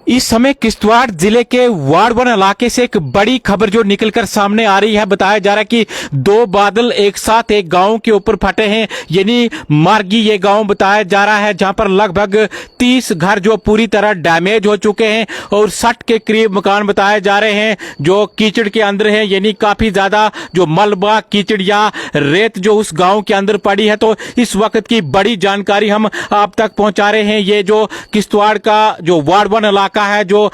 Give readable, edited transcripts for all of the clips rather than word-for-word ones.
इस समय किश्तवाड़ जिले के वार्ड 1 इलाके से एक बड़ी खबर जो निकलकर सामने आ रही है। बताया जा रहा है कि दो बादल एक साथ एक गांव के ऊपर फटे हैं, यानी मार्गी ये गांव बताया जा रहा है, जहां पर लगभग 30 घर जो पूरी तरह डैमेज हो चुके हैं और 60 के करीब मकान बताए जा रहे हैं जो कीचड़ के अंदर हैं, यानी काफी ज्यादा जो मलबा कीचड़ या रेत जो उस गांव के अंदर पड़ी है। तो इस वक्त की बड़ी जानकारी हम आप तक पहुंचा रहे हैं। ये जो किश्तवाड़ का जो वार्ड 1 इलाका है, जो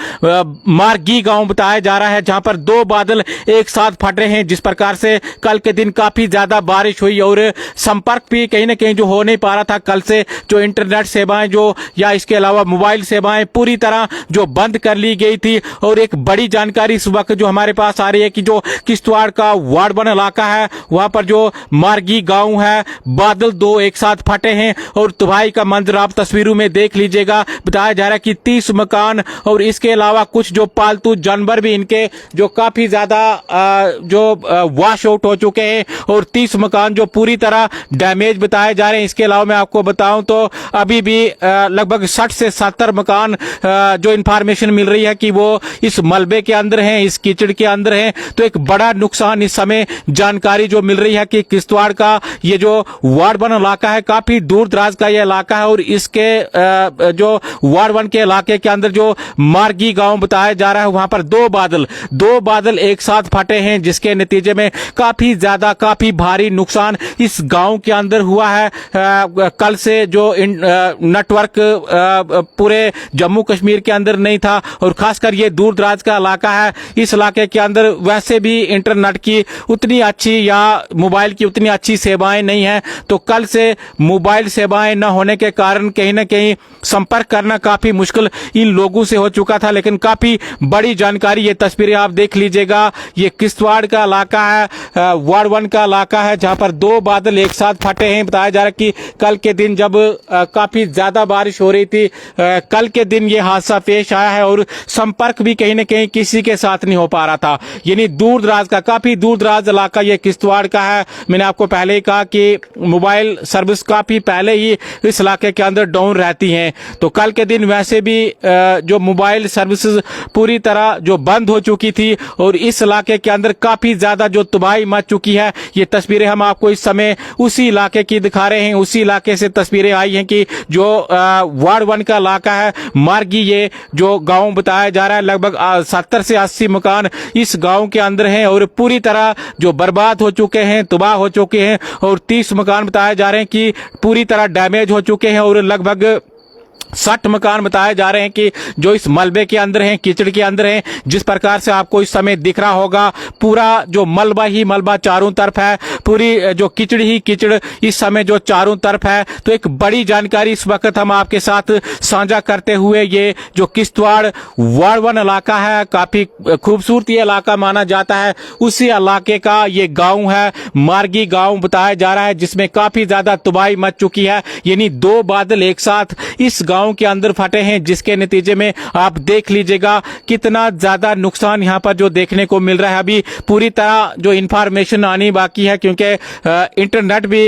मार्गी गांव बताया जा रहा है, जहां पर दो बादल एक साथ फट रहे हैं। जिस प्रकार से कल के दिन काफी ज्यादा बारिश हुई और संपर्क भी कहीं ना कहीं जो हो नहीं पा रहा था, कल से जो इंटरनेट सेवाएं जो या इसके अलावा मोबाइल सेवाएं पूरी तरह जो बंद कर ली गई थी। और एक बड़ी जानकारी इस वक्त जो हमारे पास आ रही है कि जो किश्तवाड़ का वार्ड 1 इलाका है, वहां पर जो मार्गी गांव है, बादल दो एक साथ फटे हैं और तबाही का मंजर आप तस्वीरों में देख लीजिएगा। बताया जा रहा है कि 30 मकान और इसके अलावा कुछ जो पालतू जानवर भी इनके जो काफी ज्यादा जो वॉश आउट हो चुके हैं और 30 मकान जो पूरी तरह डैमेज बताए जा रहे हैं। इसके अलावा मैं आपको बताऊं तो अभी भी लगभग 60 से 70 मकान जो इंफॉर्मेशन मिल रही है कि वो इस मलबे के अंदर हैं, इस कीचड़ के अंदर हैं। तो एक बड़ा नुकसान इस समय जानकारी जो मिल रही है कि किश्तवाड़ का ये जो वार्ड 1 इलाका है, काफी दूर दराज का ये इलाका है और इसके जो वार्ड 1 के इलाके के अंदर जो मार्गी गांव बताया जा रहा है, वहां पर दो बादल एक साथ फटे हैं, जिसके नतीजे में काफी ज्यादा काफी भारी नुकसान इस गांव के अंदर हुआ है। कल से जो नेटवर्क पूरे जम्मू कश्मीर के अंदर नहीं था और खासकर ये दूर दराज का इलाका है, इस इलाके के अंदर वैसे भी इंटरनेट की उतनी अच्छी या मोबाइल की उतनी अच्छी सेवाएं नहीं है। तो कल से मोबाइल सेवाएं न होने के कारण कहीं ना कहीं संपर्क करना काफी मुश्किल इन लोगों से हो चुका था। लेकिन काफी बड़ी जानकारी, ये तस्वीरें आप देख लीजिएगा। ये किश्तवाड़ का इलाका है, वार्ड 1 का इलाका है, जहां पर दो बादल एक साथ फटे हैं। बताया जा रहा है कि कल के दिन जब काफी ज्यादा बारिश हो रही थी, कल के दिन ये हादसा पेश आया है और संपर्क भी कहीं ना कहीं किसी के साथ नहीं हो पा रहा था। यानी दूर दराज का काफी दूर दराज इलाका ये किश्तवाड़ का है। मैंने आपको पहले ही कहा कि मोबाइल सर्विस काफी पहले ही इस इलाके के अंदर डाउन रहती है। तो कल के दिन वैसे भी जो मोबाइल सर्विसेज पूरी तरह जो बंद हो चुकी थी और इस इलाके के अंदर काफी ज्यादा जो तबाही मच चुकी है। ये तस्वीरें हम आपको इस समय उसी इलाके की दिखा रहे हैं। उसी इलाके से तस्वीरें आई हैं कि जो वार्ड 1 का इलाका है मार्गी, ये जो गांव बताया जा रहा है, लगभग 70 से 80 मकान इस गांव के अंदर हैं और पूरी तरह जो बर्बाद हो चुके हैं, तबाह हो चुके हैं। और 30 मकान बताए जा रहे हैं कि पूरी तरह डैमेज हो चुके हैं और लगभग 60 मकान बताए जा रहे हैं कि जो इस मलबे के अंदर हैं, कीचड़ के अंदर हैं। जिस प्रकार से आपको इस समय दिख रहा होगा, पूरा जो मलबा ही मलबा चारों तरफ है, पूरी जो कीचड़ ही कीचड़ इस समय जो चारों तरफ है। तो एक बड़ी जानकारी इस वक्त हम आपके साथ साझा करते हुए, ये जो किश्तवाड़ वार्ड 1 इलाका है, काफी खूबसूरत ये इलाका माना जाता है, उसी इलाके का ये गाँव है, मार्गी गाँव बताया जा रहा है, जिसमें काफी ज्यादा तबाही मच चुकी है। यानी दो बादल एक साथ इस गांव के अंदर फटे हैं, जिसके नतीजे में आप देख लीजिएगा कितना ज्यादा नुकसान यहां पर जो देखने को मिल रहा है। अभी पूरी तरह जो इंफॉर्मेशन आनी बाकी है, क्योंकि इंटरनेट भी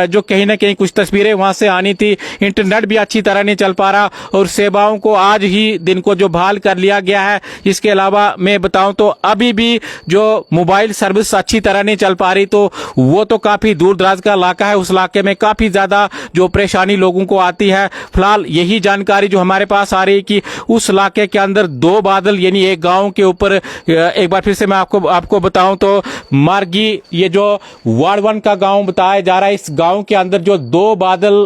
जो कहीं ना कहीं कुछ तस्वीरें वहां से आनी थी, इंटरनेट भी अच्छी तरह नहीं चल पा रहा और सेवाओं को आज ही दिन को जो बहाल कर लिया गया है। इसके अलावा मैं बताऊं तो अभी भी जो मोबाइल सर्विस अच्छी तरह नहीं चल पा रही, तो वो तो काफी दूर दराज का इलाका है, उस इलाके में काफी ज्यादा जो परेशानी लोगों को आती है। फिलहाल यही जानकारी जो हमारे पास आ रही है कि उस इलाके के अंदर दो बादल, यानी एक गांव के ऊपर, एक बार फिर से मैं आपको बताऊं तो मार्गी ये जो वार्ड 1 का गांव बताया जा रहा है, इस गांव के अंदर जो दो बादल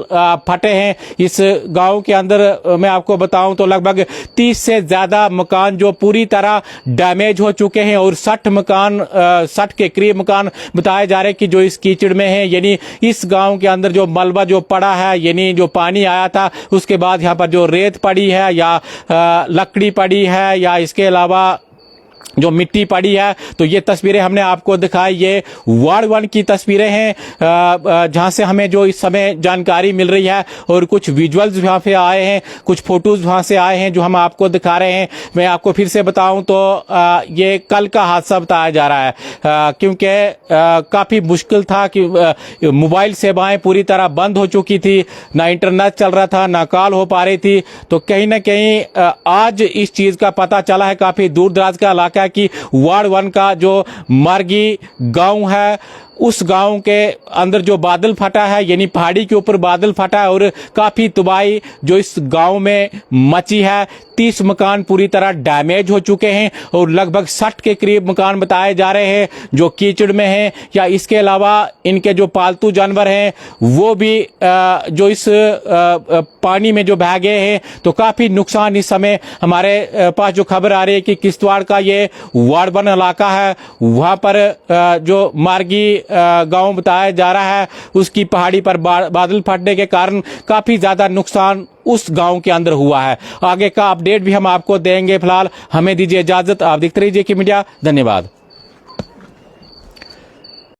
फटे हैं, इस गांव के अंदर मैं आपको बताऊं तो लगभग 30 से ज्यादा मकान जो पूरी तरह डैमेज हो चुके हैं और 60 के करीब मकान बताए जा रहे हैं कि जो इस कीचड़ में है। यानी इस गांव के अंदर जो मलबा जो पड़ा है, यानी जो पानी आया था, उसके बाद यहाँ पर जो रेत पड़ी है या लकड़ी पड़ी है या इसके अलावा जो मिट्टी पड़ी है। तो ये तस्वीरें हमने आपको दिखाई, ये वार्ड 1 की तस्वीरें हैं जहां से हमें जो इस समय जानकारी मिल रही है, और कुछ विजुअल्स वहां पे आए हैं, कुछ फोटोज वहां से आए हैं जो हम आपको दिखा रहे हैं। मैं आपको फिर से बताऊं तो ये कल का हादसा बताया जा रहा है, क्योंकि काफी मुश्किल था कि मोबाइल सेवाएं पूरी तरह बंद हो चुकी थी, ना इंटरनेट चल रहा था, ना कॉल हो पा रही थी। तो कहीं ना कहीं आज इस चीज का पता चला है, काफी दूर दराज का इलाका कि वार्ड 1 का जो मार्गी गांव है, उस गांव के अंदर जो बादल फटा है, यानी पहाड़ी के ऊपर बादल फटा है, और काफी तबाही जो इस गांव में मची है। 30 मकान पूरी तरह डैमेज हो चुके हैं, और लगभग 60 के करीब मकान बताए जा रहे हैं जो कीचड़ में हैं, या इसके अलावा इनके जो पालतू जानवर हैं वो भी जो इस पानी में जो बह गए हैं। तो काफी नुकसान इस समय हमारे पास जो खबर आ रही है कि किश्तवाड़ का ये वार्ड 1 इलाका है, वहां पर जो मार्गी गांव बताया जा रहा है, उसकी पहाड़ी पर बादल फटने के कारण काफी ज्यादा नुकसान उस गांव के अंदर हुआ है। आगे का अपडेट भी हम आपको देंगे। फिलहाल हमें दीजिए इजाजत, आप देखते रहिए जेके मीडिया। धन्यवाद।